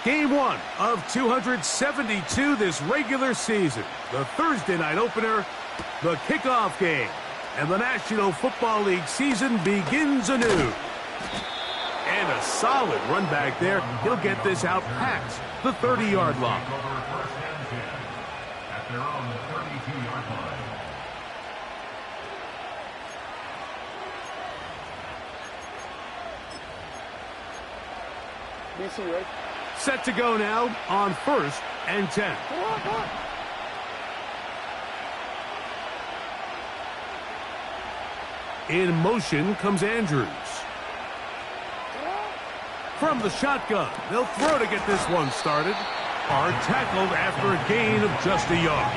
Game 1 of 272 this regular season. The Thursday night opener, the kickoff game. And the National Football League season begins anew. And a solid run back there. He'll get this out past the 30-yard line. At their own 32-yard line. BC, right? Set to go now on 1st and 10. Come on. In motion comes Andrews. From the shotgun, they'll throw to get this one started. Are tackled after a gain of just a yard.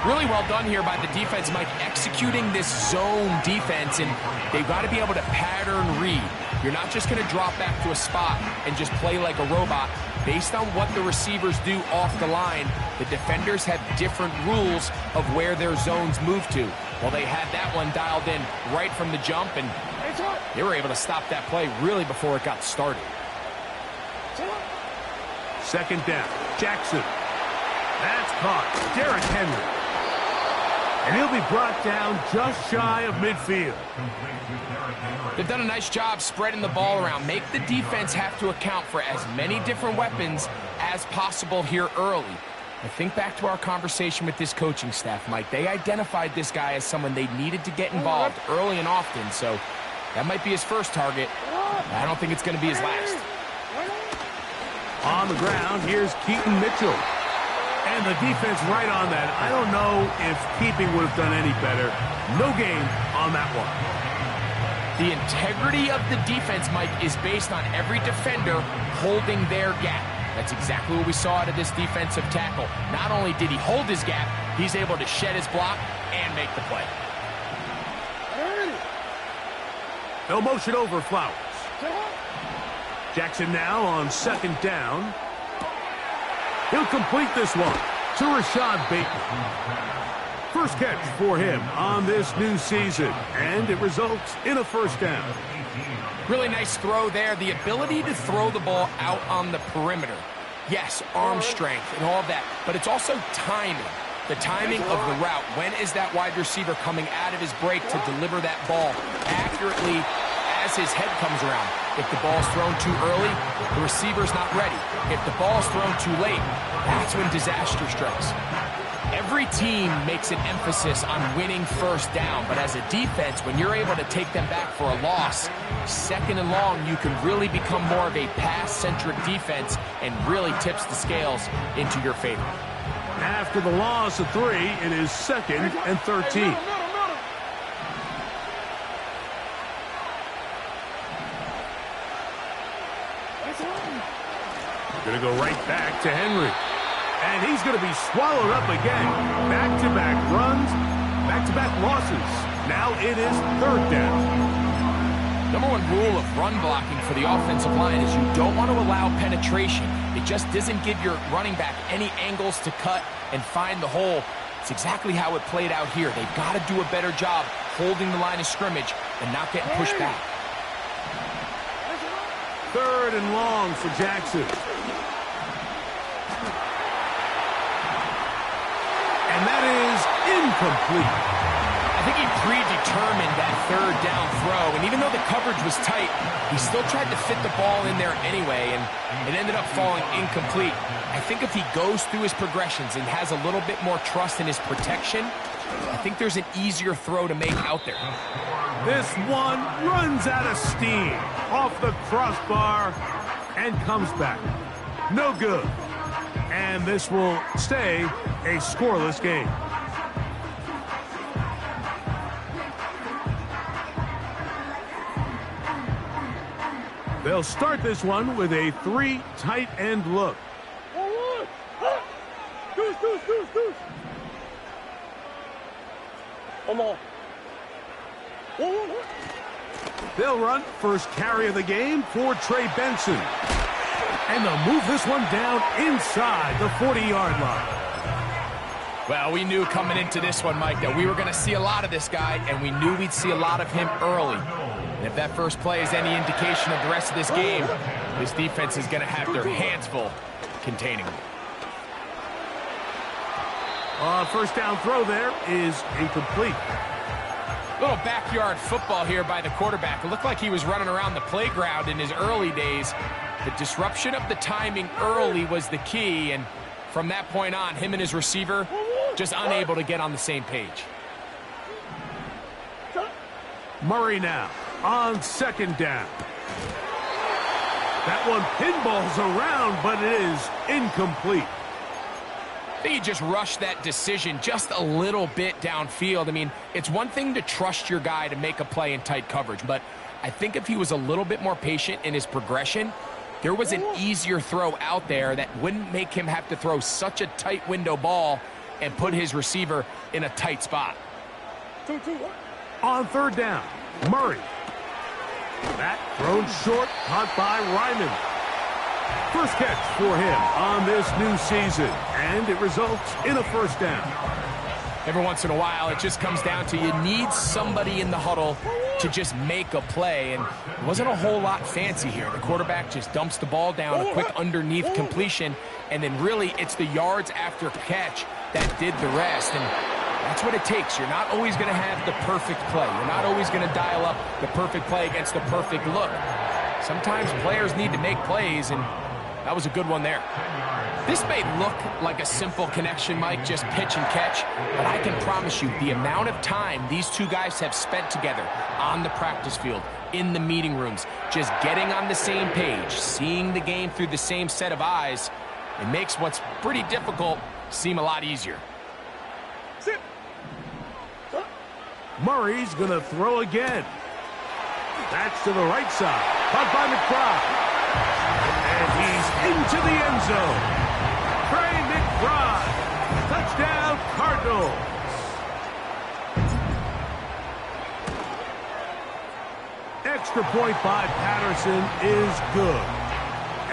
Really well done here by the defense, Mike, executing this zone defense, and they've got to be able to pattern read. You're not just going to drop back to a spot and just play like a robot. Based on what the receivers do off the line, the defenders have different rules of where their zones move to. Well, they had that one dialed in right from the jump, and they were able to stop that play really before it got started. Second down, Jackson. That's caught, Derrick Henry. And he'll be brought down just shy of midfield. They've done a nice job spreading the ball around. Make the defense have to account for as many different weapons as possible here early. I think back to our conversation with this coaching staff, Mike. They identified this guy as someone they needed to get involved early and often, so that might be his first target. I don't think it's going to be his last. On the ground, here's Keaton Mitchell. And the defense right on that. I don't know if keeping would have done any better. No gain on that one. The integrity of the defense, Mike, is based on every defender holding their gap. That's exactly what we saw out of this defensive tackle. Not only did he hold his gap, he's able to shed his block and make the play. No motion over Flowers. Jackson now on second down. He'll complete this one to Rashad Bateman. First catch for him on this new season, and it results in a first down. Really nice throw there. The ability to throw the ball out on the perimeter. Yes, arm strength and all of that, but it's also timing. The timing of the route. When is that wide receiver coming out of his break to deliver that ball accurately as his head comes around? If the ball's thrown too early, the receiver's not ready. If the ball's thrown too late, that's when disaster strikes. Every team makes an emphasis on winning first down, but as a defense, when you're able to take them back for a loss, second and long, you can really become more of a pass-centric defense and really tips the scales into your favor. After the loss of 3, it is 2nd and 13. Going to go right back to Henry. And he's going to be swallowed up again. Back-to-back runs, back-to-back losses. Now it is 3rd down. Number one rule of run blocking for the offensive line is you don't want to allow penetration. It just doesn't give your running back any angles to cut and find the hole. It's exactly how it played out here. They've got to do a better job holding the line of scrimmage and not getting pushed back. 3rd and long for Jackson. And that is incomplete. I think he predetermined that 3rd down throw, and even though the coverage was tight, he still tried to fit the ball in there anyway, and it ended up falling incomplete. I think if he goes through his progressions and has a little bit more trust in his protection, I think there's an easier throw to make out there. This one runs out of steam off the crossbar and comes back. No good. And this will stay a scoreless game. They'll start this one with a 3 tight end look. They'll run first carry of the game for Trey Benson. And they'll move this one down inside the 40-yard line. Well, we knew coming into this one, Mike, that we were going to see a lot of this guy, and we knew we'd see a lot of him early. And if that first play is any indication of the rest of this game, this defense is going to have their hands full containing them. First down throw there is incomplete. Little backyard football here by the quarterback. It looked like he was running around the playground in his early days. The disruption of the timing early was the key, and from that point on, him and his receiver just unable to get on the same page. Murray now on second down. That one pinballs around, but it is incomplete. I think he just rushed that decision just a little bit downfield. I mean, it's one thing to trust your guy to make a play in tight coverage, but I think if he was a little bit more patient in his progression, there was an easier throw out there that wouldn't make him have to throw such a tight window ball and put his receiver in a tight spot. On third down, Murray. That thrown short, caught by Ryman. First catch for him on this new season, and it results in a first down. Every once in a while, it just comes down to you need somebody in the huddle to just make a play, and it wasn't a whole lot fancy here. The quarterback just dumps the ball down, a quick underneath completion, and then really it's the yards after catch that did the rest, and that's what it takes. You're not always going to have the perfect play. You're not always going to dial up the perfect play against the perfect look. Sometimes players need to make plays, and that was a good one there. This may look like a simple connection, Mike, just pitch and catch, but I can promise you the amount of time these two guys have spent together on the practice field, in the meeting rooms, just getting on the same page, seeing the game through the same set of eyes, it makes what's pretty difficult seem a lot easier. Murray's going to throw again. That's to the right side. Caught by McBride. And he's into the end zone. Trey McBride. Touchdown, Cardinals. Extra point by Patterson is good.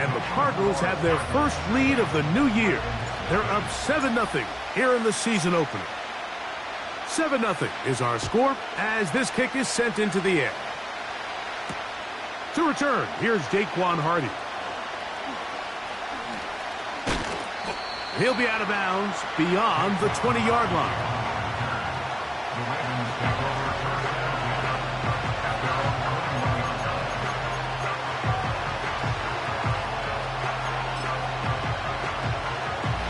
And the Cardinals have their first lead of the new year. They're up 7-0 here in the season opener. 7-0 is our score as this kick is sent into the air. To return, here's Jaquan Hardy. He'll be out of bounds beyond the 20-yard line.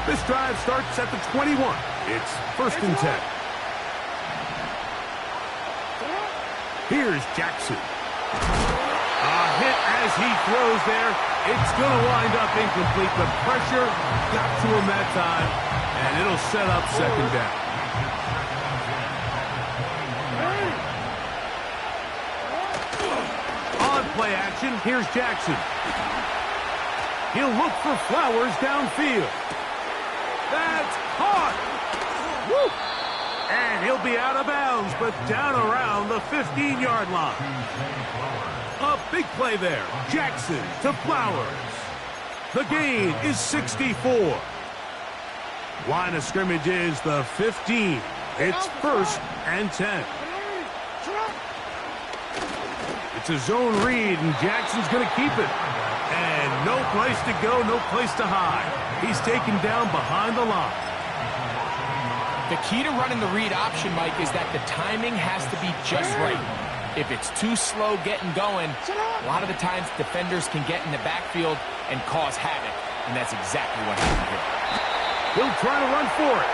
This drive starts at the 21. It's 1st and 10. Here's Jackson. A hit as he throws there. It's going to wind up incomplete. The pressure got to him that time, and it'll set up second down. On play action, here's Jackson. He'll look for Flowers downfield. That's caught. Woo! And he'll be out of bounds, but down around the 15-yard line. A big play there. Jackson to Flowers. The gain is 64. Line of scrimmage is the 15. It's 1st and 10. It's a zone read, and Jackson's going to keep it. And no place to go, no place to hide. He's taken down behind the line. The key to running the read option, Mike, is that the timing has to be just right. If it's too slow getting going, a lot of the times defenders can get in the backfield and cause havoc, and that's exactly what happened here. He'll try to run for it.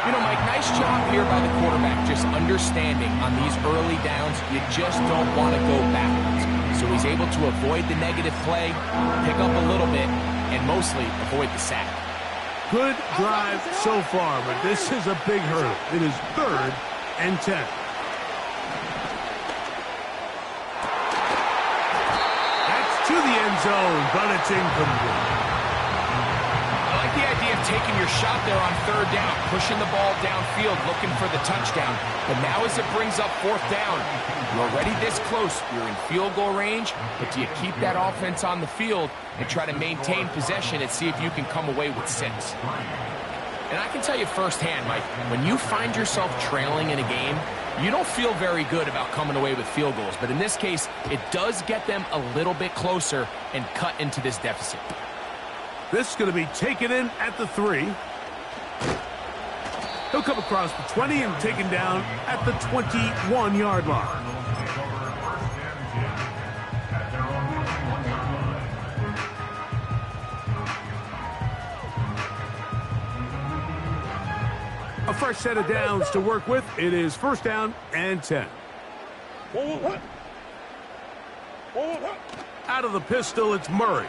You know, Mike, nice job here by the quarterback, just understanding on these early downs, you just don't want to go backwards. So he's able to avoid the negative play, pick up a little bit, and mostly avoid the sack. Good drive so far, but this is a big hurdle. It is 3rd and 10. That's to the end zone, but it's incomplete. I like the idea of taking your shot there on 3rd down, pushing the ball downfield, looking for the touchdown. But now as it brings up 4th down, you're already this close. You're in field goal range, but do you keep that offense on the field and try to maintain possession and see if you can come away with 6? And I can tell you firsthand, Mike, when you find yourself trailing in a game, you don't feel very good about coming away with field goals. But in this case, it does get them a little bit closer and cut into this deficit. This is going to be taken in at the 3. He'll come across the 20 and taken down at the 21-yard line. A fresh set of downs to work with. It is first down and 10. Out of the pistol, it's Murray.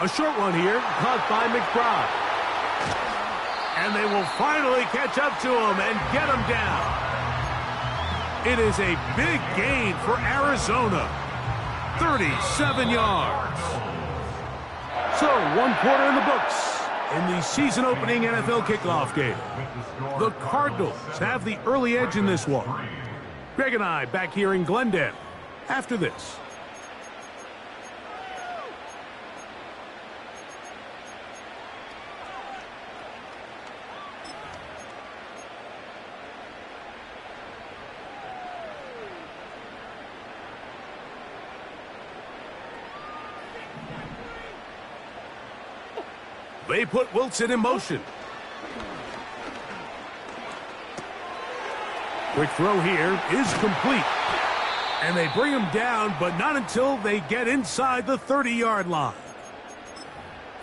A short one here, caught by McBride. And they will finally catch up to him and get him down. It is a big gain for Arizona. 37 yards. So, 1 quarter in the books in the season-opening NFL kickoff game. The Cardinals have the early edge in this one. Greg and I back here in Glendale after this. They put Wilson in motion. Quick throw here is complete. And they bring him down, but not until they get inside the 30-yard line.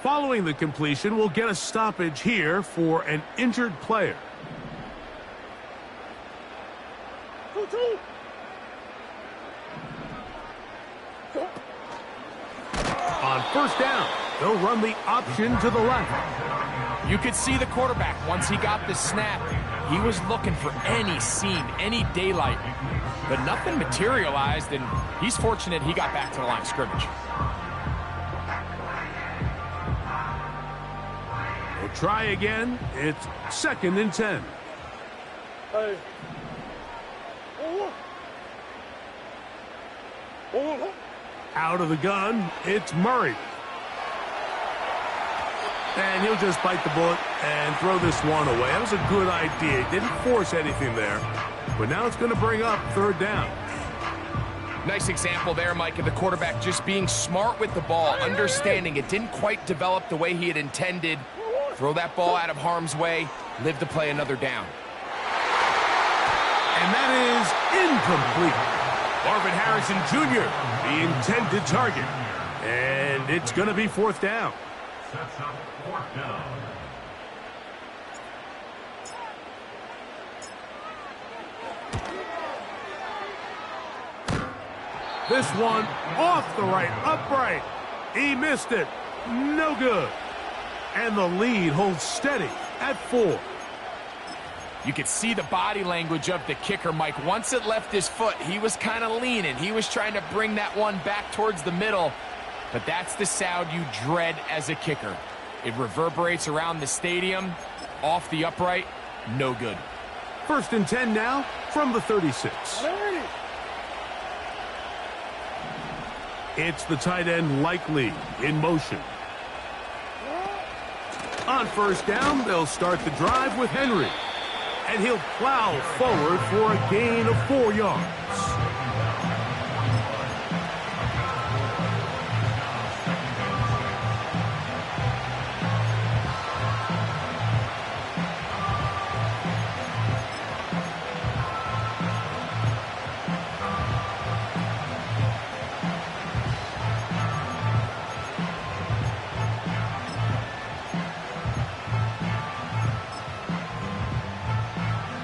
Following the completion, we'll get a stoppage here for an injured player. On first down, they'll run the option to the left. You could see the quarterback, once he got the snap, he was looking for any seam, any daylight. But nothing materialized, and he's fortunate he got back to the line of scrimmage. We'll try again. It's second and 10. Out of the gun, it's Murray. And he'll just bite the bullet and throw this one away. That was a good idea. He didn't force anything there. But now it's going to bring up third down. Nice example there, Mike, of the quarterback just being smart with the ball, understanding it didn't quite develop the way he had intended. Throw that ball out of harm's way, live to play another down. And that is incomplete. Marvin Harrison Jr., the intended target. And it's going to be fourth down. Sets up fourth down. This one off the right, upright. He missed it. No good. And the lead holds steady at 4. You could see the body language of the kicker, Mike. Once it left his foot, he was kind of leaning. He was trying to bring that one back towards the middle. But that's the sound you dread as a kicker. It reverberates around the stadium, off the upright, no good. First and 10 now from the 36. It's the tight end Likely in motion. On first down, they'll start the drive with Henry. And he'll plow forward for a gain of 4 yards.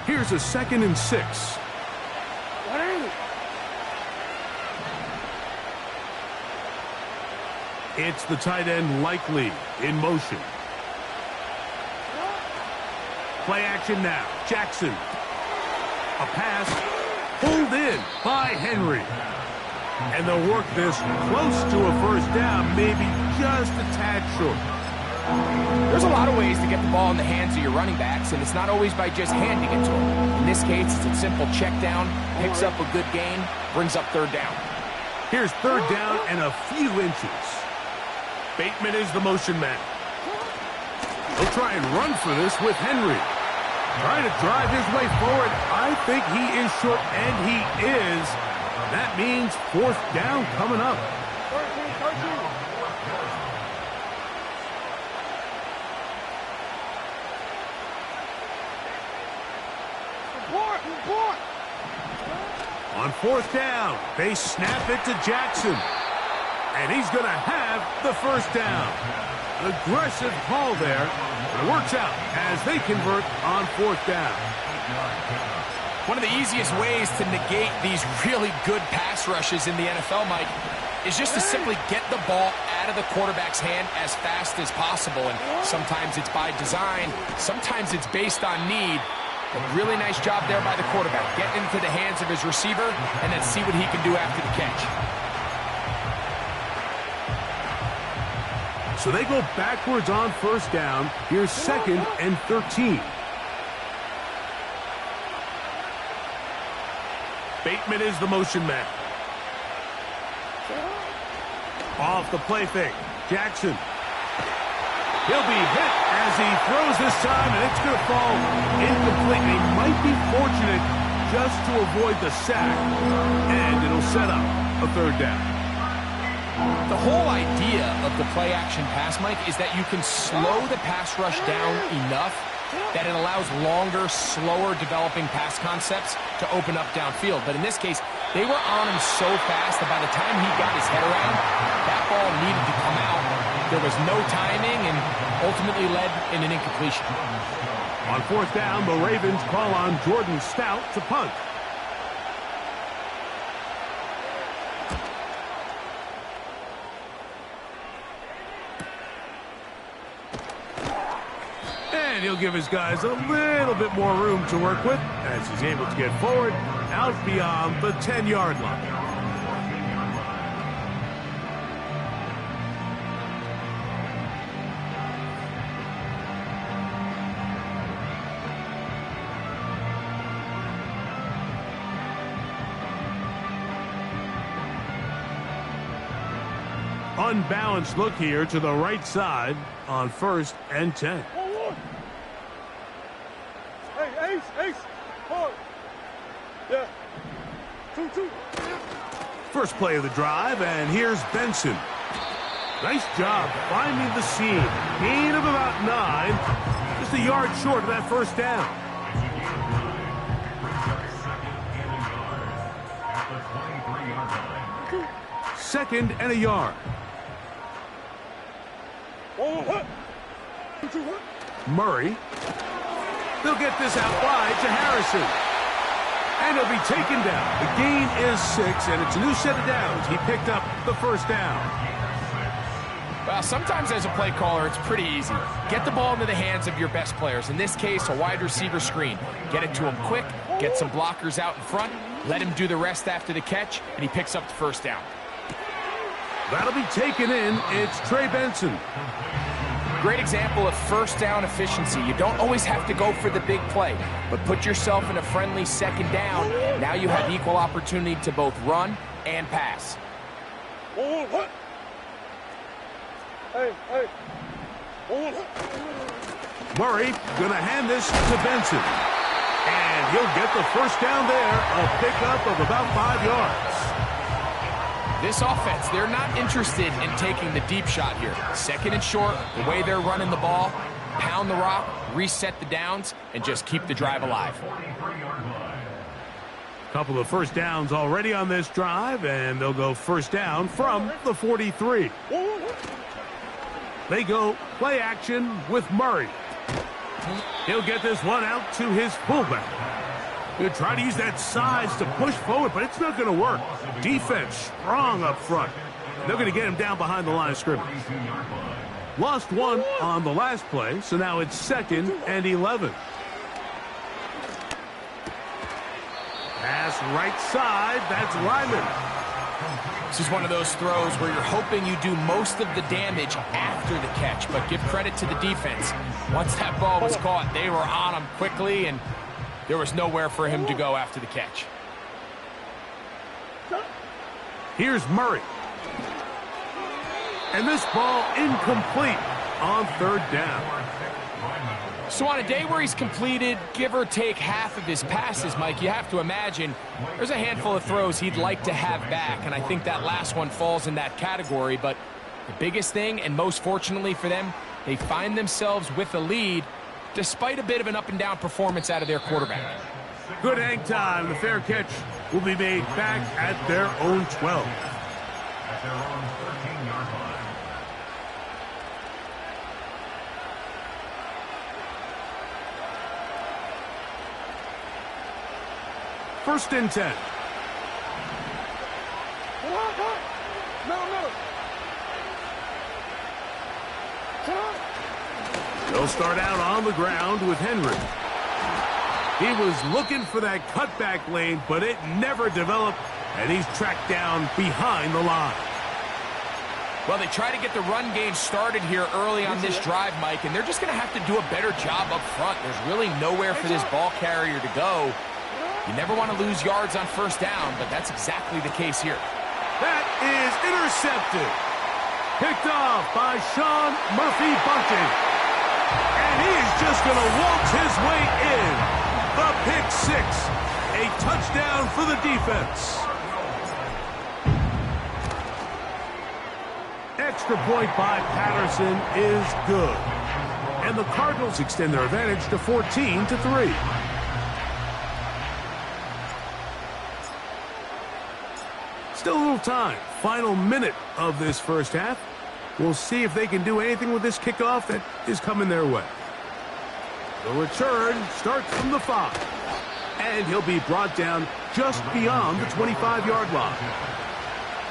Here's a second and 6. It's the tight end Likely in motion. Play action now. Jackson. A pass pulled in by Henry. And they'll work this close to a first down, maybe just a tad short. There's a lot of ways to get the ball in the hands of your running backs, and it's not always by just handing it to them. In this case, it's a simple check down, picks up a good gain, brings up third down. Here's third down and a few inches. Bateman is the motion man. He'll try and run for this with Henry. Trying to drive his way forward. I think he is short, and he is. That means fourth down coming up. 13. Report. On fourth down, they snap it to Jackson. And he's going to have the first down. Aggressive call there. But it works out as they convert on fourth down. One of the easiest ways to negate these really good pass rushes in the NFL, Mike, is just to simply get the ball out of the quarterback's hand as fast as possible. And sometimes it's by design, sometimes it's based on need. But really nice job there by the quarterback. Get into the hands of his receiver and then see what he can do after the catch. So they go backwards on first down. Here's 2nd and 13. Bateman is the motion man. Off the play fake. Jackson. He'll be hit as he throws this time, and it's going to fall incomplete. They might be fortunate just to avoid the sack, and it'll set up a third down. The whole idea of the play-action pass, Mike, is that you can slow the pass rush down enough that it allows longer, slower developing pass concepts to open up downfield. But in this case, they were on him so fast that by the time he got his head around, that ball needed to come out. There was no timing and ultimately led in an incompletion. On fourth down, the Ravens call on Jordan Stout to punt. And he'll give his guys a little bit more room to work with as he's able to get forward out beyond the 10-yard line. Unbalanced look here to the right side on 1st and 10. Hey, Ace. Hard. Yeah. 2. First play of the drive, and here's Benson. Nice job finding the seam. Gain of about 9. Just a yard short of that first down. Second and a yard. Murray. They'll get this out wide to Harrison. And he'll be taken down. The gain is 6, and it's a new set of downs. He picked up the first down. Well, sometimes as a play caller, it's pretty easy. Get the ball into the hands of your best players. In this case, a wide receiver screen. Get it to him quick, get some blockers out in front, let him do the rest after the catch, and he picks up the first down. That'll be taken in. It's Trey Benson. Great example of first down efficiency. You don't always have to go for the big play, but put yourself in a friendly second down. Now you have equal opportunity to both run and pass. Murray going to hand this to Benson. And he'll get the first down there, a pickup of about 5 yards. This offense, they're not interested in taking the deep shot here. Second and short, the way they're running the ball, pound the rock, reset the downs, and just keep the drive alive. Couple of first downs already on this drive, and they'll go first down from the 43. They go play action with Murray. He'll get this one out to his fullback. He'll try to use that size to push forward, but it's not going to work. Defense strong up front. They're going to get him down behind the line of scrimmage. Lost one on the last play, so now it's 2nd and 11. Pass right side, that's Lyman. This is one of those throws where you're hoping you do most of the damage after the catch, but give credit to the defense. Once that ball was caught, they were on him quickly, and there was nowhere for him to go after the catch. Here's Murray. And this ball incomplete on 3rd down. So on a day where he's completed, give or take half of his passes, Mike, you have to imagine there's a handful of throws he'd like to have back, and I think that last one falls in that category. But the biggest thing, and most fortunately for them, they find themselves with a lead despite a bit of an up-and-down performance out of their quarterback. Good hang time. The fair catch will be made back at their own 12. At their own 13-yard line. First and 10. They'll start out on the ground with Henry. He was looking for that cutback lane, but it never developed, and he's tracked down behind the line. Well, they try to get the run game started here early on this drive, Mike, and they're just going to have to do a better job up front. There's really nowhere for this ball carrier to go. You never want to lose yards on first down, but that's exactly the case here. That is intercepted. Picked off by Sean Murphy-Bunting. And he's just going to waltz his way in. The pick six. A touchdown for the defense. Extra point by Patterson is good. And the Cardinals extend their advantage to 14-3. Still a little time. Final minute of this first half. We'll see if they can do anything with this kickoff that is coming their way. The return starts from the 5. And he'll be brought down just beyond the 25-yard line.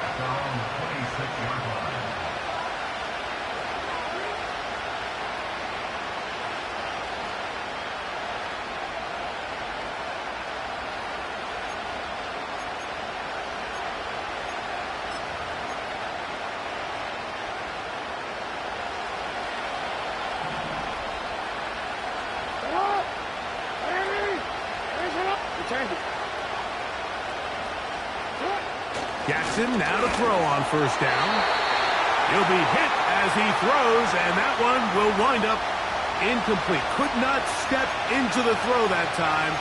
At their own 26-yard line. Jackson now to throw on first down. He'll be hit as he throws, and that one will wind up incomplete. Could not step into the throw that time.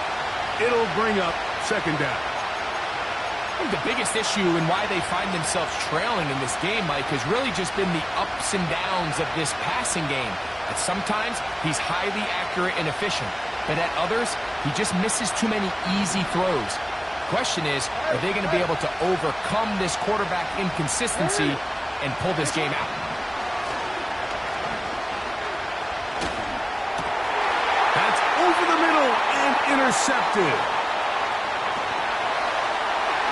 It'll bring up second down. I think the biggest issue and why they find themselves trailing in this game, Mike, has really just been the ups and downs of this passing game. At sometimes, he's highly accurate and efficient, but at others, he just misses too many easy throws. Question is, are they going to be able to overcome this quarterback inconsistency and pull this game out? That's over the middle and intercepted.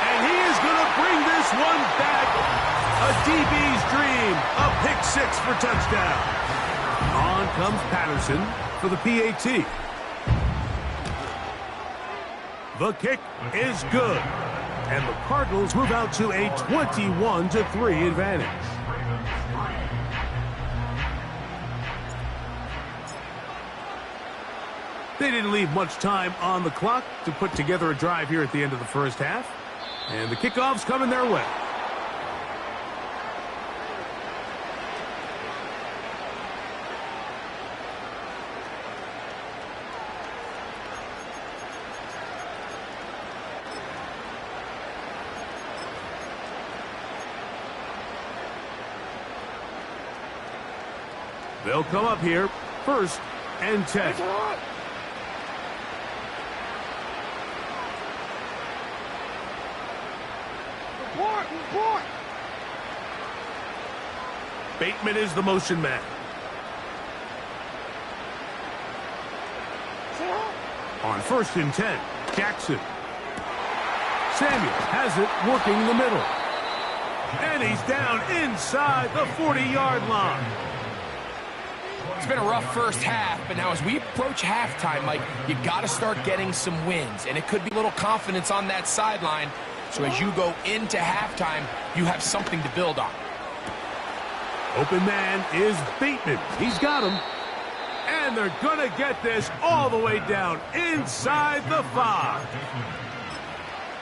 And he is going to bring this one back. A DB's dream. A pick six for touchdown. On comes Patterson for the PAT. The kick is good. And the Cardinals move out to a 21-3 advantage. They didn't leave much time on the clock to put together a drive here at the end of the first half. And the kickoff's coming their way. They'll come up here, first and 10. Bateman is the motion man. On first and 10, Jackson. Samuel has it working the middle. And he's down inside the 40-yard line. It's been a rough first half, but now as we approach halftime, Mike, you got to start getting some wins, and it could be a little confidence on that sideline. So as you go into halftime, you have something to build on. Open man is Bateman. He's got him. And they're going to get this all the way down inside the 5.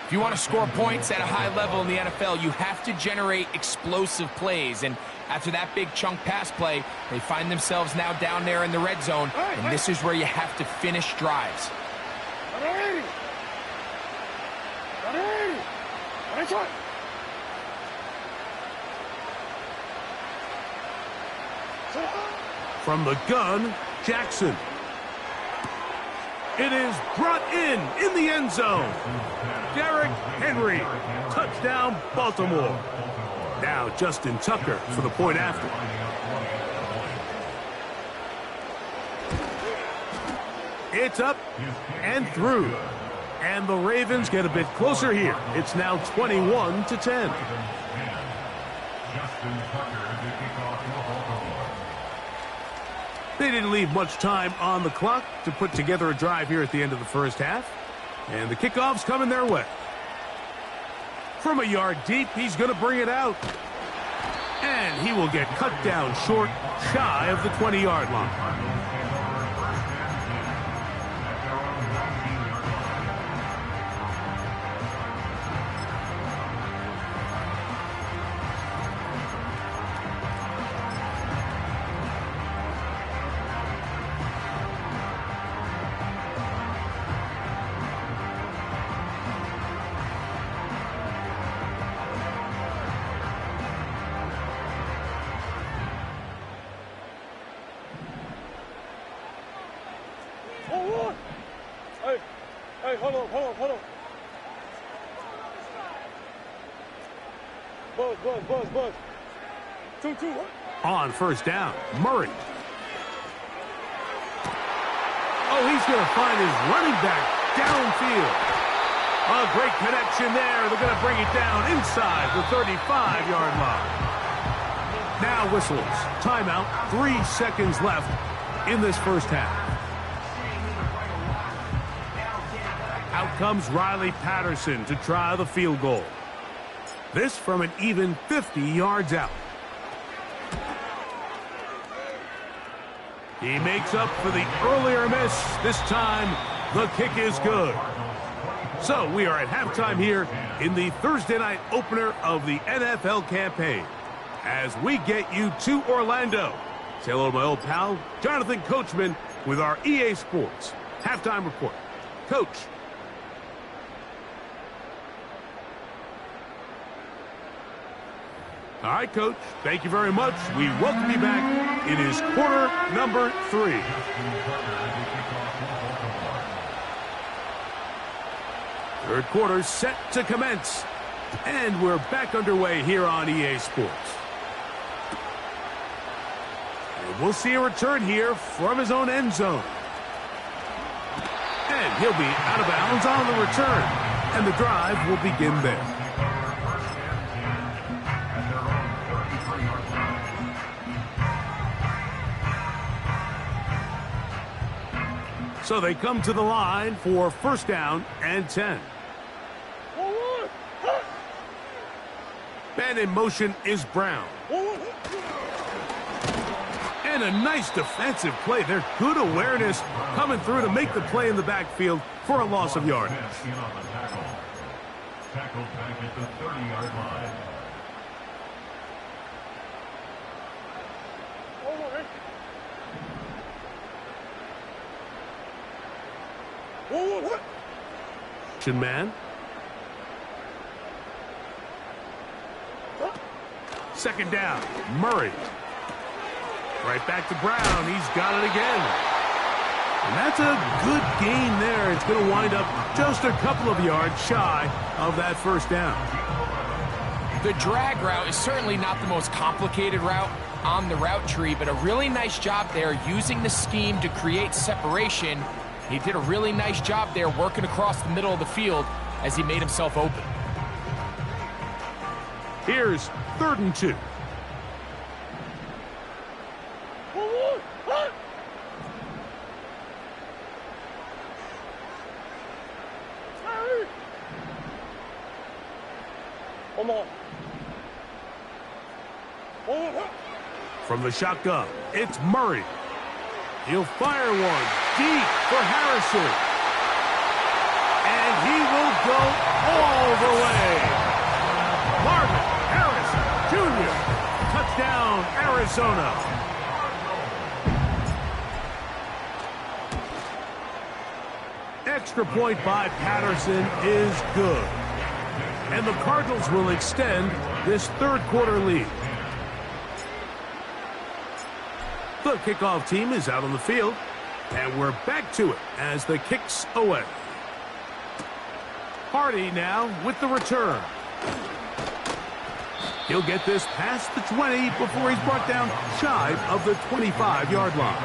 If you want to score points at a high level in the NFL, you have to generate explosive plays. And After that big chunk pass play, they find themselves now down there in the red zone, and this is where you have to finish drives. From the gun, Jackson. It is brought in the end zone. Derrick Henry, touchdown Baltimore. Now Justin Tucker for the point after. It's up and through. And the Ravens get a bit closer here. It's now 21-10. Justin Tucker to kick off for Baltimore. They didn't leave much time on the clock to put together a drive here at the end of the first half. And the kickoff's coming their way. From a yard deep, he's going to bring it out. And he will get cut down short, shy of the 20-yard line. Hey, hold on. Buzz. 2-2. On first down, Murray. Oh, he's going to find his running back downfield. A great connection there. They're going to bring it down inside the 35-yard line. Now whistles. Timeout. 3 seconds left in this first half. Out comes Riley Patterson to try the field goal. This from an even 50 yards out. He makes up for the earlier miss. This time, the kick is good. So we are at halftime here in the Thursday night opener of the NFL campaign. As we get you to Orlando. Say hello to my old pal, Jonathan Coachman, with our EA Sports halftime report. Coach. All right, Coach. Thank you very much. We welcome you back. It is quarter number 3. Third quarter set to commence. And we're back underway here on EA Sports. And we'll see a return here from his own end zone. And he'll be out of bounds on the return. And the drive will begin there. So they come to the line for first down and 10. And in motion is Brown. And a nice defensive play. They're good awareness coming through to make the play in the backfield for a loss of yardage. Tackled back at the 30-yard line. Man. Second down, Murray. Right back to Brown. He's got it again. And that's a good gain there. It's going to wind up just a couple of yards shy of that first down. The drag route is certainly not the most complicated route on the route tree, but a really nice job there using the scheme to create separation. He did a really nice job there working across the middle of the field as he made himself open. Here's 3rd and 2. From the shotgun, it's Murray. He'll fire one deep for Harrison. And he will go all the way. Marvin Harrison Jr. Touchdown, Arizona. Extra point by Patterson is good. And the Cardinals will extend this third quarter lead. The kickoff team is out on the field, and we're back to it as the kick's away. Hardy now with the return. He'll get this past the 20 before he's brought down shy of the 25-yard line.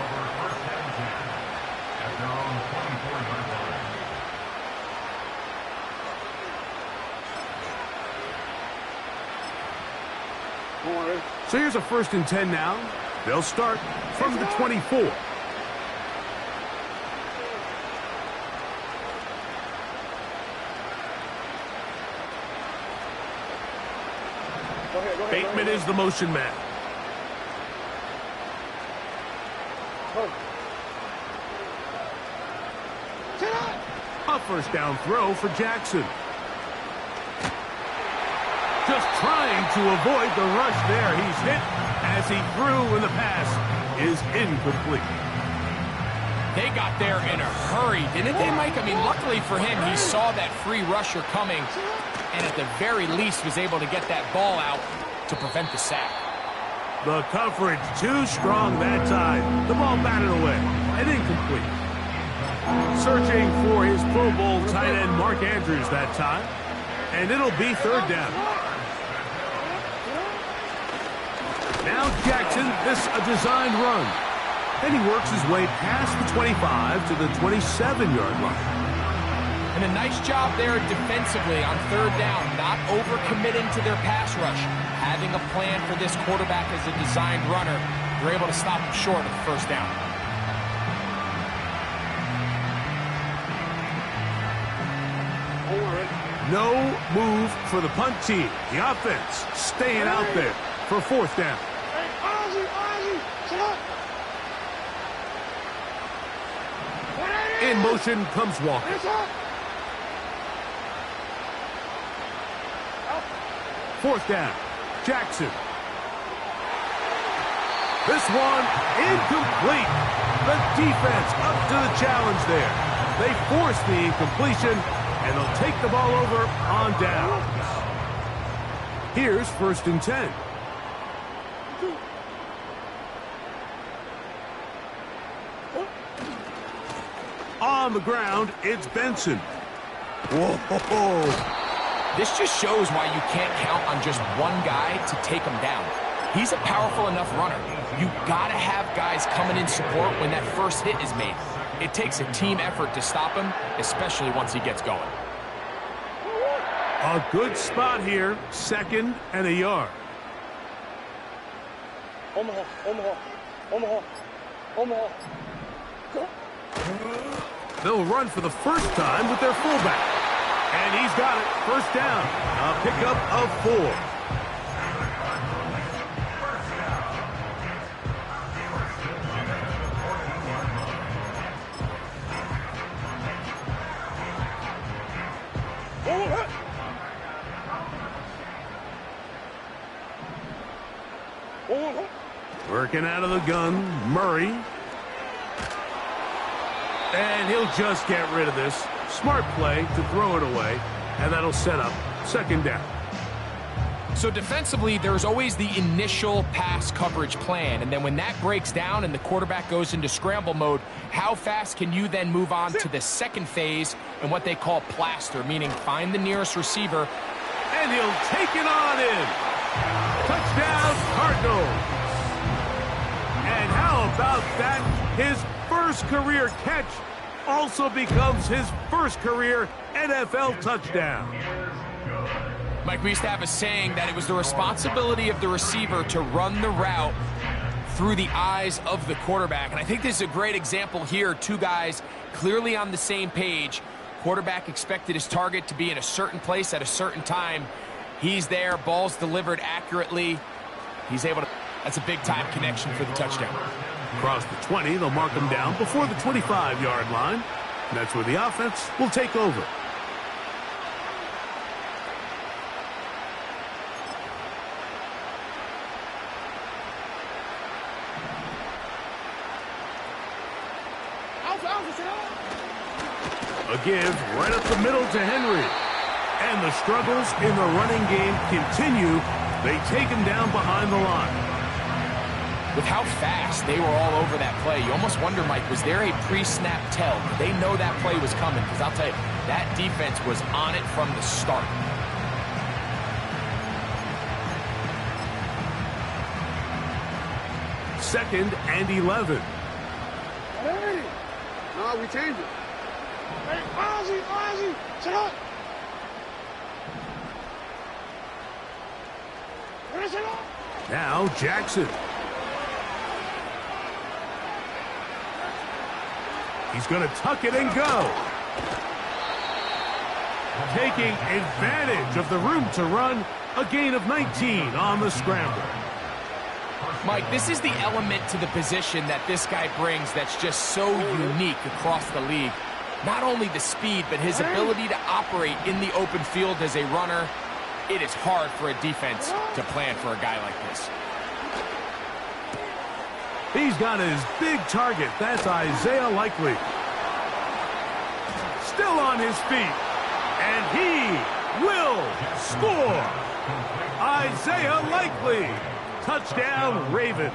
So here's a 1st and 10 now. They'll start from the 24. Bateman is the motion man. A 1st down throw for Jackson. Just trying to avoid the rush there. He's hit as he threw, and the pass is incomplete. They got there in a hurry, didn't they, Mike? I mean, luckily for him, he saw that free rusher coming, and at the very least was able to get that ball out to prevent the sack. The coverage too strong that time. The ball batted away and incomplete. Searching for his Pro Bowl tight end Mark Andrews that time, and it'll be 3rd down. Now Jackson, this a designed run. And he works his way past the 25 to the 27-yard line. And a nice job there defensively on 3rd down, not overcommitting to their pass rush. Having a plan for this quarterback as a designed runner, they're able to stop him short of the 1st down. No move for the punt team. The offense staying out there for 4th down. In motion comes Walker. Fourth down, Jackson. This one incomplete. The defense up to the challenge there. They force the incompletion, and they'll take the ball over on downs. Here's 1st and 10. On the ground, it's Benson. Whoa. This just shows why you can't count on just one guy to take him down. He's a powerful enough runner. You gotta have guys coming in support when that first hit is made. It takes a team effort to stop him, especially once he gets going. A good spot here, 2nd and a yard. Omaha. They'll run for the first time with their fullback. And he's got it. 1st down. A pickup of 4. Working out of the gun, Murray. And he'll just get rid of this. Smart play to throw it away, and that'll set up 2nd down. So defensively, there's always the initial pass coverage plan, and then when that breaks down and the quarterback goes into scramble mode, how fast can you then move on to the 2nd phase and what they call plaster, meaning find the nearest receiver. And he'll take it on in. Touchdown, Cardinals. And how about that? His first career catch also becomes his first career NFL touchdown. Mike, we used to have a saying that it was the responsibility of the receiver to run the route through the eyes of the quarterback. And I think this is a great example here. 2 guys clearly on the same page. Quarterback expected his target to be in a certain place at a certain time. He's there, ball's delivered accurately. He's able to, that's a big-time connection for the touchdown. Across the 20, they'll mark him down before the 25-yard line. And that's where the offense will take over. A give right up the middle to Henry. And the struggles in the running game continue. They take him down behind the line. With how fast they were all over that play, you almost wonder, Mike, was there a pre-snap tell? Did they know that play was coming? Because I'll tell you, that defense was on it from the start. Second and 11. Hey! No, we changed it. Hey, Ozzy, sit up! Now Jackson. He's going to tuck it and go. Taking advantage of the room to run. A gain of 19 on the scramble. Mike, this is the element to the position that this guy brings that's just so unique across the league. Not only the speed, but his ability to operate in the open field as a runner. It is hard for a defense to plan for a guy like this. He's got his big target. That's Isaiah Likely. Still on his feet. And he will score. Isaiah Likely. Touchdown, Ravens.